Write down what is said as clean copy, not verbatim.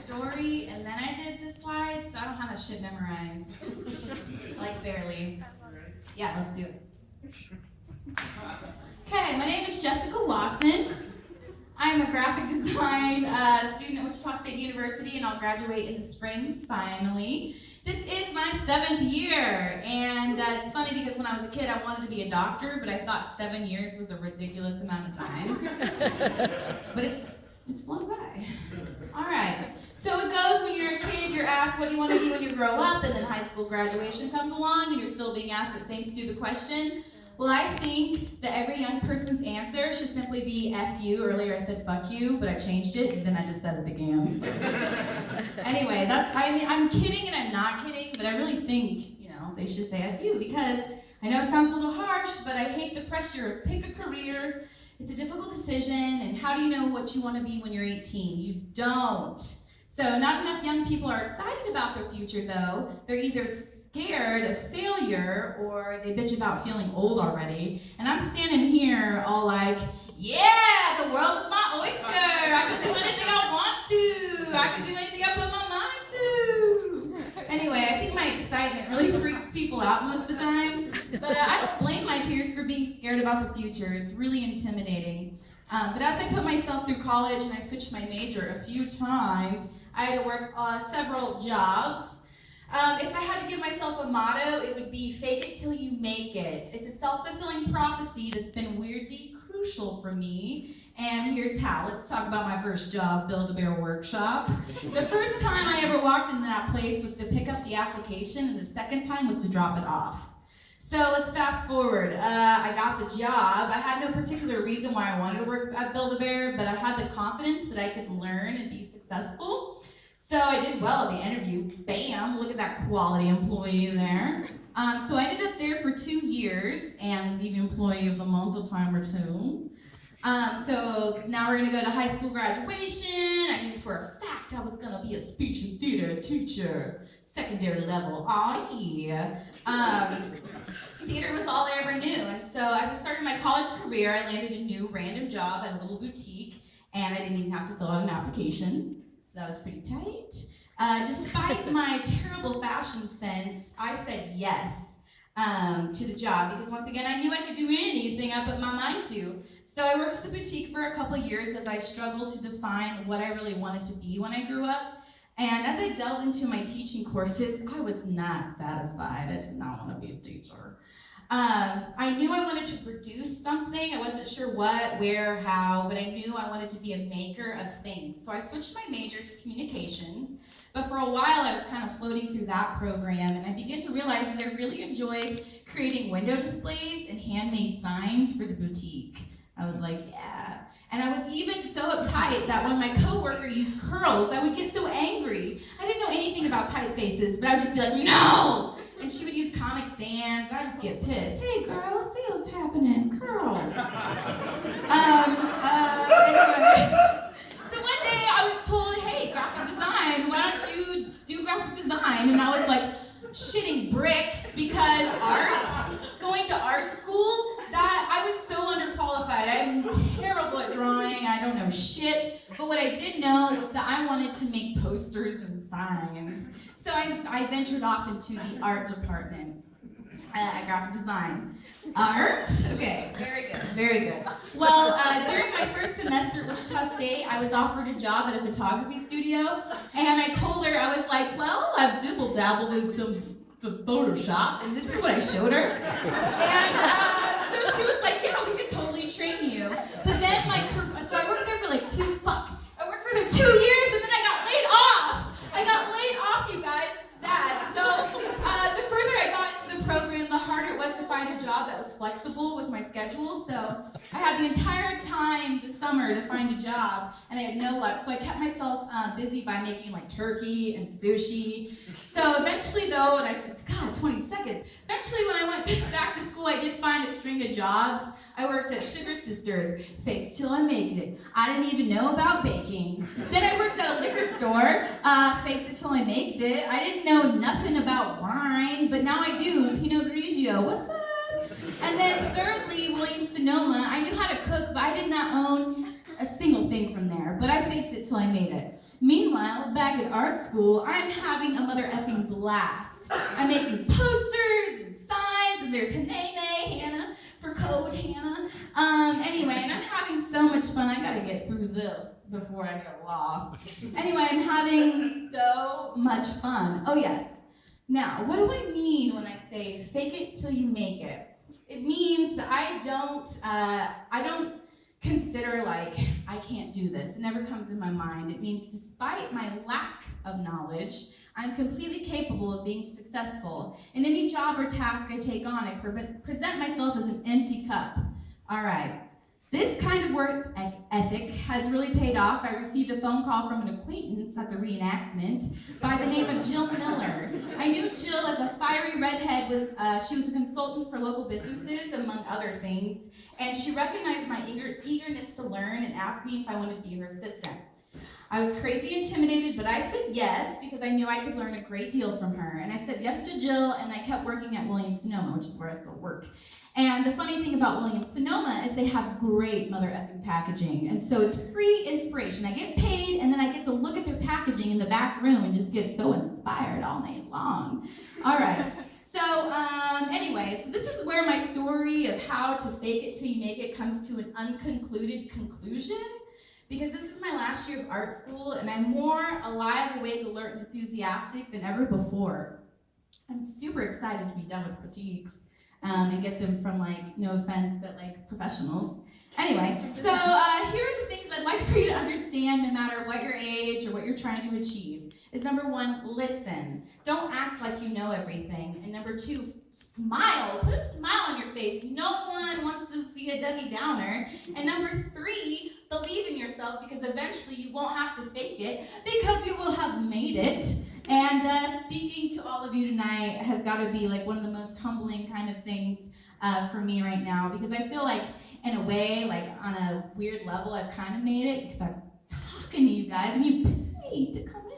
story, and then I did the slides, so I don't have that shit memorized. Like, barely. Yeah, let's do it. Okay, my name is Jessica Wasson. I'm a graphic design student at Wichita State University, and I'll graduate in the spring, finally. This is my 7th year, and it's funny because when I was a kid, I wanted to be a doctor, but I thought 7 years was a ridiculous amount of time. But it's flown by. All right. So it goes when you're a kid, you're asked what do you want to be when you grow up, and then high school graduation comes along, and you're still being asked the same stupid question. Well, I think that every young person's answer should simply be F you. Earlier I said fuck you, but I changed it, and then I just said it again. Anyway, I'm kidding and I'm not kidding, but I really think, they should say F you, because I know it sounds a little harsh, but I hate the pressure of pick a career. It's a difficult decision, and how do you know what you want to be when you're 18? You don't. So not enough young people are excited about their future, though. They're either scared of failure, or they bitch about feeling old already. And I'm standing here all like, yeah, the world is my oyster. I can do anything I want to. I can do anything I put my mind to. Anyway, I think my excitement really freaks people out most of the time. But I don't blame my peers for being scared about the future. It's really intimidating. But as I put myself through college and I switched my major a few times, I had to work several jobs. If I had to give myself a motto, it would be fake it till you make it. It's a self-fulfilling prophecy that's been weirdly crucial for me, and here's how. Let's talk about my first job, Build-A-Bear Workshop. The first time I ever walked into that place was to pick up the application, and the second time was to drop it off. So let's fast forward. I got the job. I had no particular reason why I wanted to work at Build-A-Bear, but I had the confidence that I could learn and be successful. So I did well at the interview. Bam, look at that quality employee there. So I ended up there for 2 years and was even employee of the month a time or two. So now we're gonna go to high school graduation. I knew for a fact I was gonna be a speech and theater teacher. Secondary level, aw yeah. Theater was all I ever knew. And so as I started my college career, I landed a new random job at a little boutique, and I didn't even have to fill out an application. So that was pretty tight. Despite my terrible fashion sense, I said yes to the job because once again, I knew I could do anything I put my mind to. So I worked at the boutique for a couple years as I struggled to define what I really wanted to be when I grew up. And as I delved into my teaching courses, I was not satisfied. I did not want to be a teacher. I knew I wanted to produce something. I wasn't sure what, where, how, but I knew I wanted to be a maker of things. So I switched my major to communications, but for a while I was kind of floating through that program, and I began to realize that I really enjoyed creating window displays and handmade signs for the boutique. I was like, yeah. And I was even so uptight that when my coworker used curls, I would get so angry. I didn't know anything about typefaces, but I would just be like, no! And she would use Comic Sans, and I'd just get pissed. Hey girl, see what's happening, curls. Anyway. So one day I was told, hey, graphic design, why don't you do graphic design? And I was like, shitting bricks because going to art school, that I was so underqualified. I'm terrible at drawing, I don't know shit. But what I did know was that I wanted to make posters and signs. So I ventured off into the art department at graphic design. Art? Okay, very good, very good. Well, during my first semester at Wichita State, I was offered a job at a photography studio, and I told her, I was like, well, I've dibble-dabbled in some Photoshop, and this is what I showed her. And so she was like, yeah, we could totally train you. But then, so I worked there for like 2 years, and then I got laid off. You guys, it's sad. So the further I got into the program, the harder it was to find a job that was flexible with my schedule. So I had the entire time this summer to find a job, and I had no luck. So I kept myself busy by making like turkey and sushi. So eventually though, and I said, God, 20 seconds. Eventually when I went back to school, I did find a string of jobs. I worked at Sugar Sisters, faked till I made it. I didn't even know about baking. Then I worked at a liquor store, faked it till I made it. I didn't know nothing about wine, but now I do. Pinot Grigio, what's up? And then thirdly, Williams-Sonoma. I knew how to cook, but I did not own a single thing from there. But I faked it till I made it. Meanwhile, back at art school, I'm having a mother effing blast. I'm making posters and signs, and there's Hannah for code Hannah. Anyway, and I'm having so much fun. I gotta get through this before I get lost. Anyway, I'm having so much fun. Oh yes. Now, what do I mean when I say fake it till you make it? It means that I don't consider like, I can't do this. It never comes in my mind. It means despite my lack of knowledge, I'm completely capable of being successful. In any job or task I take on, I present myself as an empty cup. All right. This kind of work ethic has really paid off. I received a phone call from an acquaintance, that's a reenactment, by the name of Jill Miller. I knew Jill as a fiery redhead. She was a consultant for local businesses, among other things, and she recognized my eagerness to learn and asked me if I wanted to be her assistant. I was crazy intimidated, but I said yes because I knew I could learn a great deal from her. And I said yes to Jill, and I kept working at Williams-Sonoma, which is where I still work. And the funny thing about Williams-Sonoma is they have great mother effing packaging. And so it's free inspiration. I get paid, and then I get to look at their packaging in the back room and just get so inspired all night long. All right. So anyway, so this is where my story of how to fake it till you make it comes to an unconcluded conclusion. Because this is my last year of art school, and I'm more alive, awake, alert, and enthusiastic than ever before. I'm super excited to be done with critiques. And get them from, like, no offense, but like professionals. Anyway, so here are the things I'd like for you to understand no matter what your age or what you're trying to achieve. Is number one, listen. Don't act like you know everything. And number two, smile. Put a smile on your face. No one wants to see a Debbie Downer. And number three, believe in yourself because eventually you won't have to fake it because you will have made it. And speaking to all of you tonight has got to be like one of the most humbling kind of things for me right now because I feel like in a way, like on a weird level, I've kind of made it because I'm talking to you guys and you paid to come